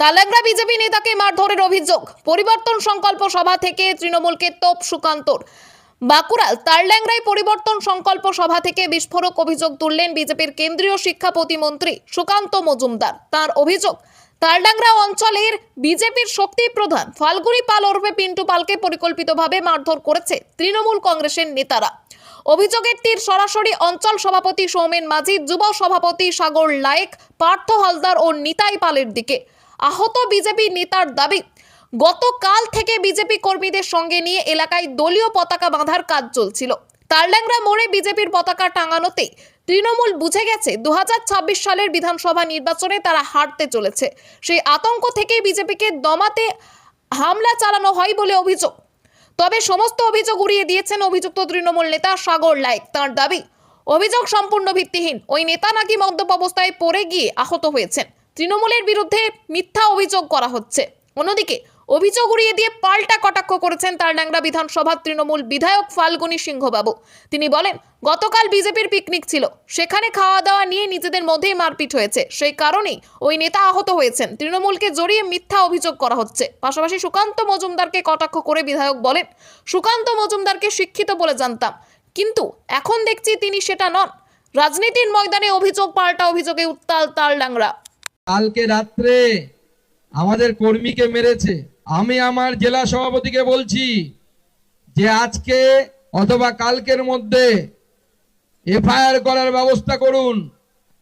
Taldangra BJP নেতাকে মারধরের অভিযোগ। পরিবর্তন সংকল্প সভা থেকে তৃণমূলকে তোপ সুকান্তর। বাঁকুড়ার তালডাংরায় পরিবর্তন সংকল্প সভা থেকে বিস্ফোরক অভিযোগ তুললেন বিজেপির কেন্দ্রীয় শিক্ষা প্রতিমন্ত্রী সুকান্ত মজুমদার। তার অভিযোগ, তালডাংরা অঞ্চলের বিজেপির শক্তি প্রধান ফাল্গুনী পাল ওরফে পিন্টু পালকে পরিকল্পিতভাবে মারধর করেছে তৃণমূল কংগ্রেসের নেতারা। অভিযোগের তীর সরাসরি অঞ্চল সভাপতি সৌমেন মাঝি, যুব সভাপতি সাগর লায়েক, পার্থ হালদার ও নিতাই পালের দিকে। আহত বিজেপি নেতার দাবি, গতকাল থেকে বিজেপি কর্মীদের সঙ্গে নিয়ে এলাকায় দলীয় পতাকা বাঁধার কাজ চলছিল। তালডাংরা মোড়ে বিজেপির পতাকা টাঙানোতে তৃণমূল বুঝে গেছে 2026 সালের বিধানসভা নির্বাচনে তারা হারতে চলেছে। সেই আতঙ্ক থেকেই বিজেপিকে দমাতে হামলা চালানো হয় বলে অভিযোগ। তবে সমস্ত অভিযোগ উড়িয়ে দিয়েছেন অভিযুক্ত তৃণমূল নেতা সাগর লায়েক। তার দাবি, অভিযোগ সম্পূর্ণ ভিত্তিহীন। ওই নেতা নাকি মদ্যপ অবস্থায় পড়ে গিয়ে আহত হয়েছেন। তৃণমূলের বিরুদ্ধে মিথ্যা অভিযোগ করা হচ্ছে। অন্যদিকে অভিযোগ উড়িয়ে দিয়ে পাল্টা কটাক্ষ করেছেন তালডাংরা বিধানসভার তৃণমূল বিধায়ক ফাল্গুনী সিংহবাবু। তিনি বলেন, গতকাল বিজেপির পিকনিক ছিল, সেখানে খাওয়া দাওয়া নিয়ে নিজেদের মধ্যেই মারপিট হয়েছে, সেই কারণেই ওই নেতা আহত হয়েছেন। তৃণমূলকে জড়িয়ে মিথ্যা অভিযোগ করা হচ্ছে। পাশাপাশি সুকান্ত মজুমদারকে কটাক্ষ করে বিধায়ক বলেন, সুকান্ত মজুমদারকে শিক্ষিত বলে জানতাম, কিন্তু এখন দেখছি তিনি সেটা নন। রাজনীতির ময়দানে অভিযোগ পাল্টা অভিযোগে উত্তাল তালডাংরা। কালকে রাত্রে আমাদের কর্মীকে মেরেছে। আমি আমার জেলা সভাপতিকে বলছি যে আজকে অথবা কালকের মধ্যে এফআইআর করার ব্যবস্থা করুন।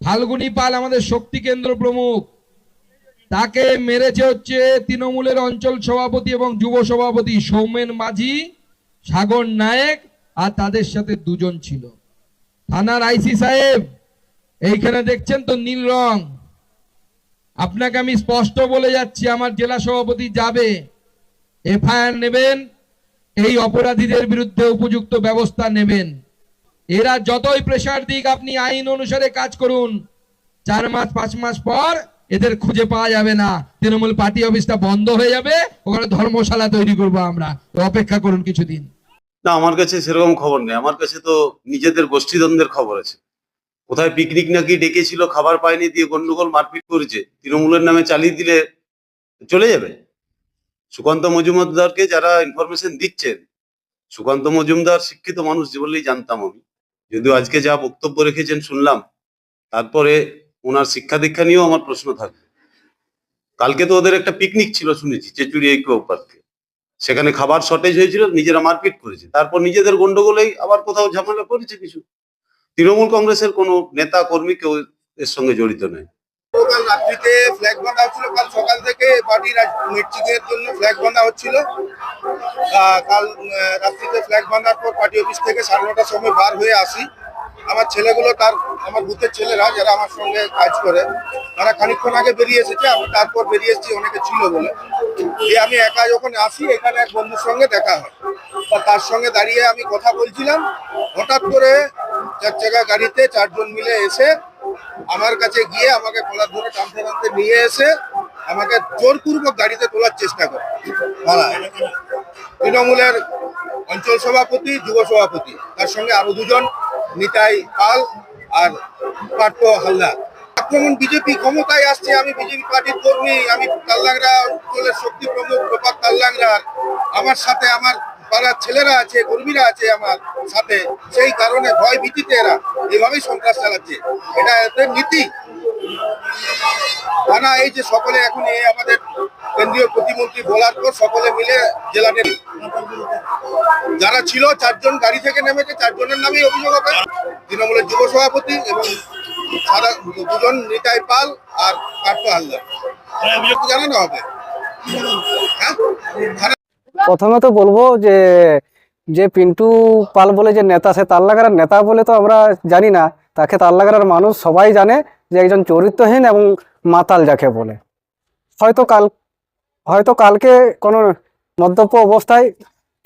ফাল্গুনী পাল আমাদের শক্তি কেন্দ্র প্রমুখ, তাকে মেরেছে হচ্ছে তৃণমূলের অঞ্চল সভাপতি এবং যুব সভাপতি সৌমেন মাঝি, সাগর নায়েক, আর তাদের সাথে দুজন ছিল। থানার আইসি সাহেব, এইখানে দেখছেন তো নীল রং, আপনাকে আমি স্পষ্ট বলে যাচ্ছি, আমার জেলা সভাপতি যাবে, এফআইআর নেবেন, এই অপরাধীদের বিরুদ্ধে উপযুক্ত ব্যবস্থা নেবেন। এরা যতই প্রেসার দিক, আপনি আইন অনুসারে কাজ করুন, 4 মাস 5 মাস পর এদের খুঁজে পাওয়া যাবে না। তৃণমূল পার্টি অফিসটা বন্ধ হয়ে যাবে, ওখানে ধর্মশালা তৈরি করবো আমরা। অপেক্ষা করুন কিছুদিন। না, আমার কাছে সেরকম খবর নেই। আমার কাছে তো নিজেদের গোষ্ঠীদ্বন্দ্বের খবর আছে। কোথায় পিকনিক নাকি ডেকেছিল, খাবার পায়নি, দিয়ে গন্ডগোল মারপিট করেছে, তৃণমূলের নামে চালিয়ে দিলে চলে যাবে। সুকান্ত মজুমদারকে যারা ইনফরমেশন দিচ্ছেন, সুকান্ত মজুমদার শিক্ষিত মানুষ বলেই জানতাম আমি, যদিও আজকে যা বক্তব্য রেখেছেন শুনলাম, তারপরে ওনার শিক্ষা দীক্ষা নিয়েও আমার প্রশ্ন থাকবে। কালকে তো ওদের একটা পিকনিক ছিল শুনেছি, চেচুড়ি ইকো পার্কে, সেখানে খাবার শর্টেজ হয়েছিল, নিজেরা মারপিট করেছে, তারপর নিজেদের গন্ডগোলেই আবার কোথাও ঝামেলা করেছে কিছু। তৃণমূল কংগ্রেসের কোনো নেতা কর্মী কেউ এর সঙ্গে জড়িত নেই। কাল রাত্রিতে ফ্ল্যাগ বাঁধা হচ্ছিল, কাল সকাল থেকে পার্টির মিটিংয়ের জন্য ফ্ল্যাগ বাঁধা হচ্ছিল। কাল রাত্রিতে ফ্ল্যাগ বাঁধার পর পার্টি অফিস থেকে 9:30টার সময় বার হয়ে আসি। আমার ছেলেগুলো, আমার বুথের ছেলেরা যারা আমার সঙ্গে কাজ করে, তারা খানিকক্ষণ আগে বেরিয়ে এসেছে। আমি তারপর বেরিয়ে এসেছি, অনেকে ছিল বলে। আমি একা যখন আসি, এখানে এক বন্ধুর সঙ্গে দেখা হয়, তার সঙ্গে দাঁড়িয়ে আমি কথা বলছিলাম। হঠাৎ করে 4 চাকা গাড়িতে 4 জন মিলে এসে আমার কাছে গিয়ে আমাকে কলার ধরে টানতে টানতে নিয়ে এসে আমাকে জোরপূর্বক গাড়িতে তোলার চেষ্টা করে। তৃণমূলের অঞ্চল সভাপতি, যুব সভাপতি, তার সঙ্গে আরো 2 জন, নিতাই পাল আর পার্থ হালদার। আক্রমণ, বিজেপি ক্ষমতায় আসছে, আমি বিজেপি পার্টির কর্মী, আমি তালডাংরা অঞ্চলের শক্তি প্রমুখ প্রপাত তালডাংরার, আমার সাথে আমার পাড়ার ছেলেরা আছে, কর্মীরা আছে আমার সাথে, সেই কারণে ভয় ভীতিতে এরা এভাবেই সন্ত্রাস চালাচ্ছে। এটা এদের নীতি। থানা এই যে সকলে এখন এই আমাদের কেন্দ্রীয় প্রতিমন্ত্রী বলার পর সকলে মিলে জেলাতে যারা ছিল 4 জন গাড়ি থেকে নেমেছে, 4 জনের নামেই অভিযোগ হবে। তৃণমূলের যুব সভাপতি এবং 2 জন, নিতাই পাল আর পার্থ হালদার, অভিযোগ জানানো হবে। হ্যাঁ, প্রথমে তো বলবো যে যে পিন্টু পাল বলে যে নেতা, সে তালডাংরার নেতা বলে তো আমরা জানি না। তাকে তালডাংরার মানুষ সবাই জানে যে একজন চরিত্রহীন এবং মাতাল যাকে বলে। হয়তো কালকে কোনো মদ্যপ অবস্থায়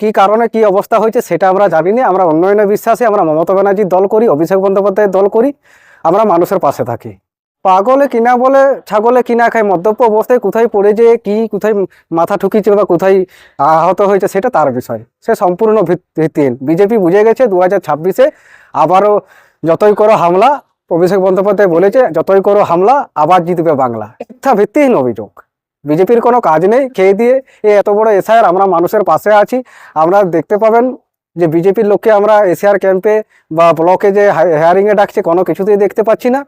কি কারণে কি অবস্থা হয়েছে সেটা আমরা জানি না। আমরা উন্নয়নে বিশ্বাসী, আমরা মমতা ব্যানার্জির দল করি, অভিষেক বন্দ্যোপাধ্যায়ের দল করি, আমরা মানুষের পাশে থাকি। পাগলে কিনা বলে ছাগলে কিনা খায়, মদ্যপ অবস্থায় কোথায় পড়ে যে কি কোথায় মাথা ঠুকিয়েছিল বা কোথায় আহত হয়েছে সেটা তার বিষয়, সে সম্পূর্ণ ভিত্তিহীন। বিজেপি বুঝে গেছে 2026-এ আবারও যতই করো হামলা, অভিষেক বন্দ্যোপাধ্যায় বলেছে যতই করো হামলা আবার জিতবে বাংলা। মিথ্যা ভিত্তিহীন অভিযোগ। বিজেপির কোনো কাজ নেই, খেয়ে দিয়ে এত বড় এসআইআর। আমরা মানুষের পাশে আছি। আমরা দেখতে পাবেন যে বিজেপির লোককে আমরা এসআইআর ক্যাম্পে বা ব্লকে যে হেয়ারিংয়ে ডাকছে, কোনো কিছুতেই দেখতে পাচ্ছি না।